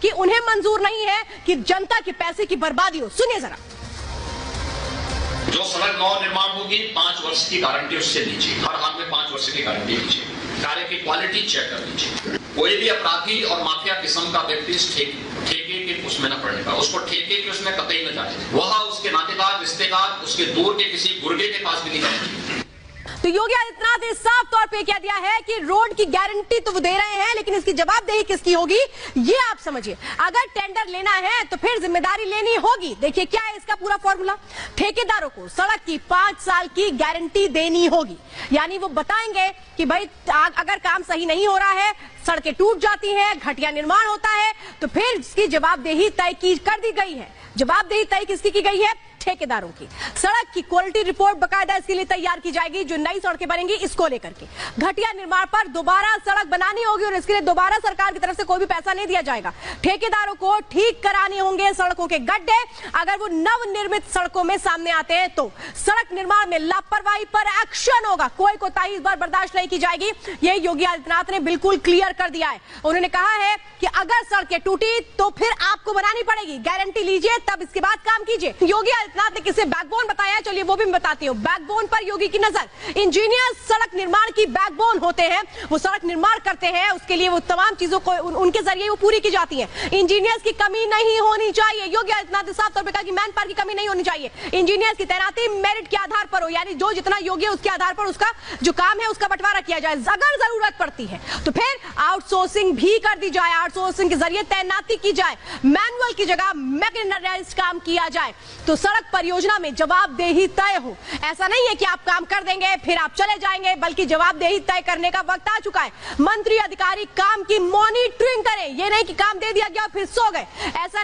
कि उन्हें मंजूर नहीं है कि जनता के पैसे की बर्बादी हो। सुनिए जरा। जो सड़क नव निर्माण होगी 5 वर्ष की गारंटी उससे लीजिए, हर हाल में 5 वर्ष की गारंटी लीजिए, कार्य की क्वालिटी चेक कर लीजिए। कोई भी अपराधी और माफिया किस्म का व्यक्ति ठेके के उसमें न पड़ने का, उसको ठेके के उसमें कतई न जाने, वह उसके नातेदार रिश्तेदार उसके दूर के किसी गुर्गे के पास भी नहीं जाने। तो योगी आदित्यनाथ ने साफ तौर पे कह दिया है कि रोड की गारंटी तो वो दे रहे हैं, लेकिन इसकी जवाबदेही किसकी होगी ये आप समझिए। अगर टेंडर लेना है तो फिर जिम्मेदारी लेनी होगी। देखिए क्या है इसका पूरा फॉर्मूला। ठेकेदारों को सड़क की 5 साल की गारंटी देनी होगी, यानी वो बताएंगे कि भाई अगर काम सही नहीं हो रहा है, सड़कें टूट जाती हैं, घटिया निर्माण होता है, तो फिर इसकी जवाबदेही तय कर दी गई है। जवाबदेही तय किसकी की गई है? ठेकेदारों की। सड़क की क्वालिटी रिपोर्ट बकायदा इसके लिए तैयार की जाएगी, जो नई सड़कें बनेंगी इसको लेकर के। घटिया निर्माण पर दोबारा सड़क बनानी होगी और इसके लिए दोबारा सरकार की तरफ से कोई भी पैसा नहीं दिया जाएगा। ठेकेदारों को ठीक कराने होंगे सड़कों के गड्ढे, अगर वो नवनिर्मित सड़कों में सामने आते हैं तो। सड़क निर्माण में लापरवाही पर एक्शन होगा, कोई कोताही इस बार बर्दाश्त नहीं की जाएगी। ये योगी आदित्यनाथ ने बिल्कुल क्लियर कर दिया है। उन्होंने कहा है कि अगर सड़कें टूटी तो फिर आपको बनानी पड़ेगी, गारंटी लीजिए तब इसके बाद काम कीजिए। योगी आदित्यनाथ ने किसे बैकबोन बताया, चलिए वो भी मैं बताती हूँ। बैकबोन पर योगी की नजर। इंजीनियर सड़क निर्माण की बैकबोन होते हैं, वो सड़क निर्माण करते हैं, उसके लिए वो तमाम चीजों को उनके जरिए वो पूरी की जाती है। इंजीनियर्स की कमी नहीं होनी चाहिए। योगी आदित्यनाथ ने साफ तौर पर कहा कि मैन पावर की कमी नहीं होनी चाहिए। इंजीनियर्स की तैनाती मेरिट के आधार पर हो, यानी जो जितना योग्य है उसके आधार पर उसका जो काम है उसका बंटवारा किया जाए। अगर जरूरत पड़ती है तो फिर आउटसोर्सिंग भी कर दी जाए, आउटसोर्सिंग के जरिए तैनाती की जाए, मैनुअल की जगह मैकेनाइज्ड काम किया जाए, तो सड़क परियोजना में जवाबदेही तय हो। ऐसा नहीं है कि आप काम कर देंगे फिर आप चले जाएंगे, बल्कि जवाबदेही तय करने का वक्त आ चुका है। मंत्री अधिकारी काम की मॉनिटरिंग करें, ये नहीं कि काम दे दिया गया फिर सो गए। ऐसा नहीं।